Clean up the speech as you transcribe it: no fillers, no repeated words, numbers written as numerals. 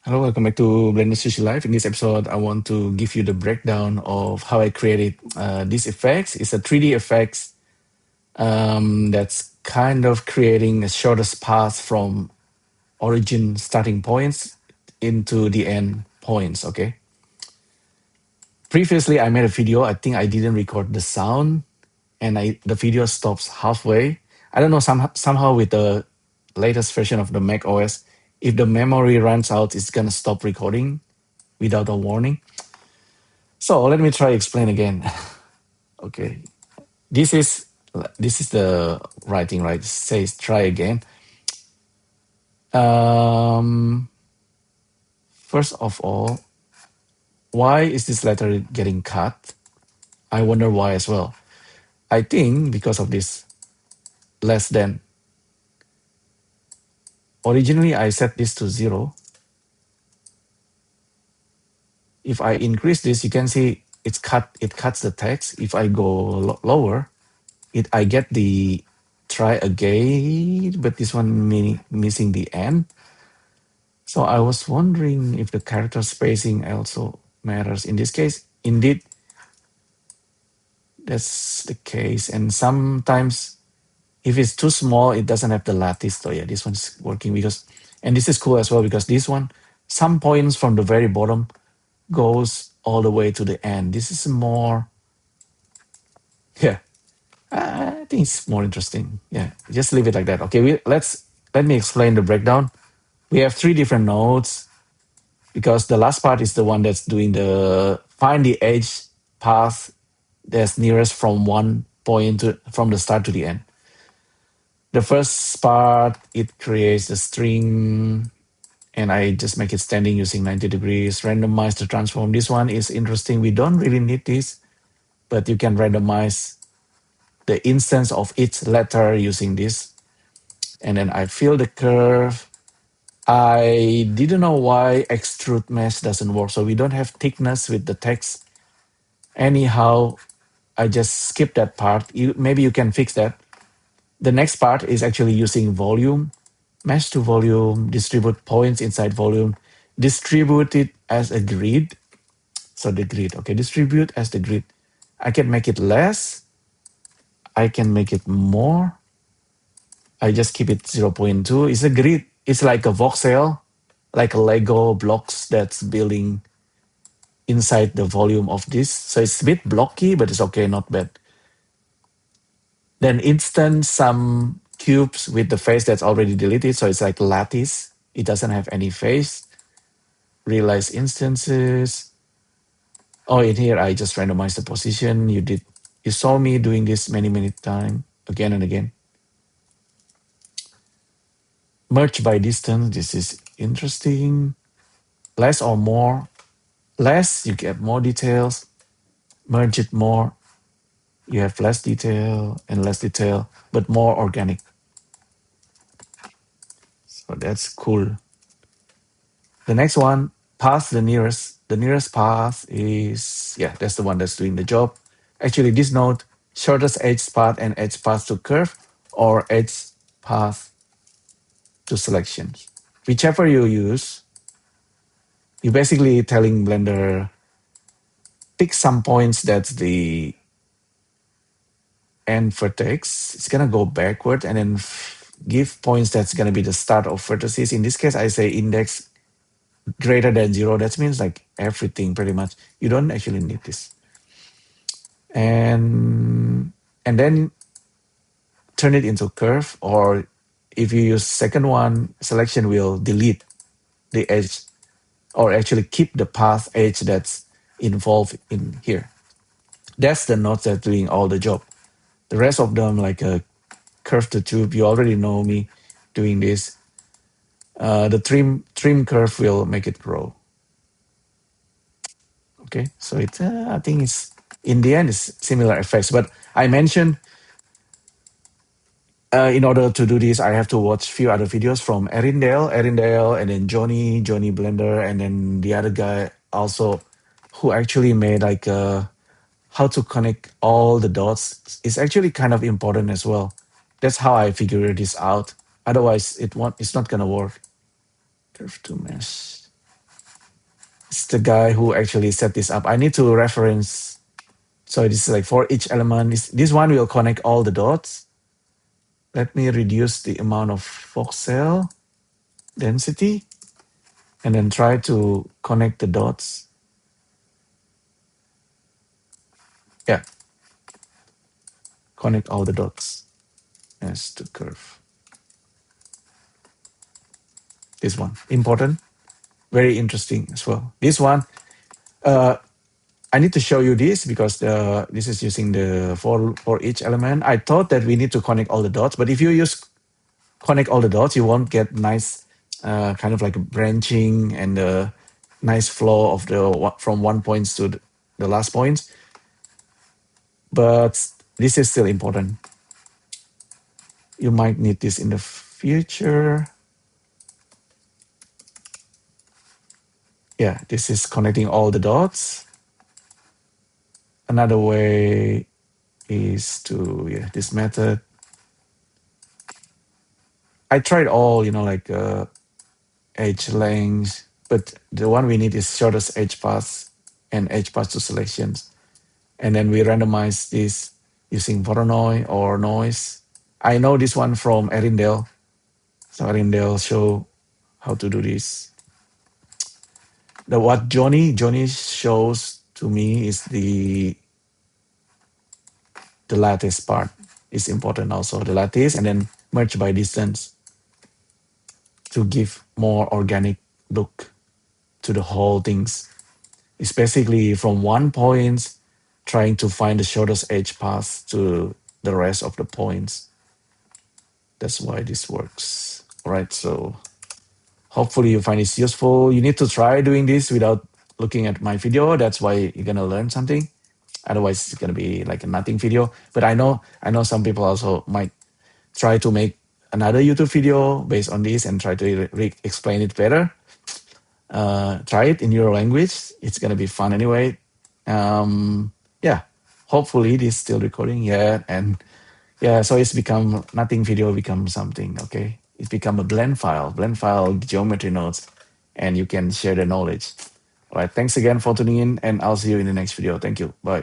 Hello, welcome back to Blender Sushi Live. In this episode, I want to give you the breakdown of how I created these effects. It's a 3D effects that's kind of creating the shortest path from origin starting points into the end points, okay? Previously, I made a video. I think I didn't record the sound and the video stops halfway. I don't know, somehow with the latest version of the Mac OS, if the memory runs out, it's gonna stop recording without a warning. So let me try explain again. Okay, this is the writing, right? It says try again. First of all, why is this letter getting cut? I wonder why as well. I think because of this less than. Originally, I set this to 0. If I increase this, you can see it's cut. It cuts the text. If I go lower, I get the try again, but this one missing the end. So I was wondering if the character spacing also matters. In this case, indeed, that's the case. And sometimes if it's too small, it doesn't have the lattice. So yeah, this one's working because, and this is cool as well because this one, some points from the very bottom goes all the way to the end. This is more, yeah, I think it's more interesting. Yeah, just leave it like that. Okay, let me explain the breakdown. We have 3 different nodes because the last part is the one that's doing the find the edge path that's nearest from one point from the start to the end. The first part, it creates the string and I just make it standing using 90 degrees, randomize the transform. This one is interesting. We don't really need this, but you can randomize the instance of each letter using this. And then I fill the curve. I didn't know why extrude mesh doesn't work. So we don't have thickness with the text. Anyhow, I just skip that part. Maybe you can fix that. The next part is actually using volume, mesh to volume, distribute points inside volume, distribute it as a grid. So the grid, okay, distribute as the grid. I can make it less. I can make it more. I just keep it 0.2. It's a grid. It's like a voxel, like a Lego blocks that's building inside the volume of this. So it's a bit blocky, but it's okay, not bad. Then instance some cubes with the face that's already deleted. So it's like lattice. It doesn't have any face. Realize instances. Oh, in here, I just randomized the position. You saw me doing this many times, again and again. Merge by distance. This is interesting. Less or more. Less, you get more details. Merge it more. You have less detail and less detail, but more organic. So that's cool. The next one, path the nearest. The nearest path is, yeah, that's the one that's doing the job. Actually, this node, shortest edge path and edge path to curve or edge path to selections. Whichever you use, you're basically telling Blender, pick some points that's the end vertex. It's gonna go backward and then give points that's gonna be the start of vertices. In this case, I say index greater than 0. That means like everything pretty much. You don't actually need this. And then turn it into curve, or if you use second one, selection will delete the edge or actually keep the path edge that's involved in here. That's the nodes that's doing all the job. The rest of them, like a curve to tube, you already know me doing this. The trim curve will make it grow. Okay, so it's I think it's in the end it's similar effects. But I mentioned in order to do this, I have to watch a few other videos from ErinDale, and then Johny Blender, and then the other guy also who actually made like how to connect all the dots. It's actually kind of important as well. That's how I figured this out. Otherwise, it's not gonna work. Curve to mesh. It's the guy who actually set this up. I need to reference. So this is like for each element. This one will connect all the dots. Let me reduce the amount of voxel density and then try to connect the dots. Yeah. Connect all the dots as the curve. This one, important, very interesting as well. This one, I need to show you this because this is using the for each element. I thought that we need to connect all the dots, but if you use connect all the dots, you won't get nice kind of like a branching and a nice flow of the from one point to the last points. But this is still important. You might need this in the future. Yeah, this is connecting all the dots. Another way is to, yeah, this method. I tried all, like edge length, but the one we need is shortest edge path and edge path to selections. And then we randomize this using Voronoi or noise. I know this one from ErinDale. So ErinDale show how to do this. What Johny shows to me is the lattice part is important also. The lattice and then merge by distance to give more organic look to the whole things. It's basically from one point trying to find the shortest edge path to the rest of the points. That's why this works. All right, so hopefully you find this useful. You need to try doing this without looking at my video. That's why you're gonna learn something. Otherwise, it's gonna be like a nothing video. But I know some people also might try to make another YouTube video based on this and try to explain it better. Try it in your language. It's gonna be fun anyway. Yeah, hopefully this is still recording. Yeah, and yeah, so it's become nothing video become something. Okay, it become a blend file geometry nodes, and you can share the knowledge. All right, thanks again for tuning in, and I'll see you in the next video. Thank you. Bye.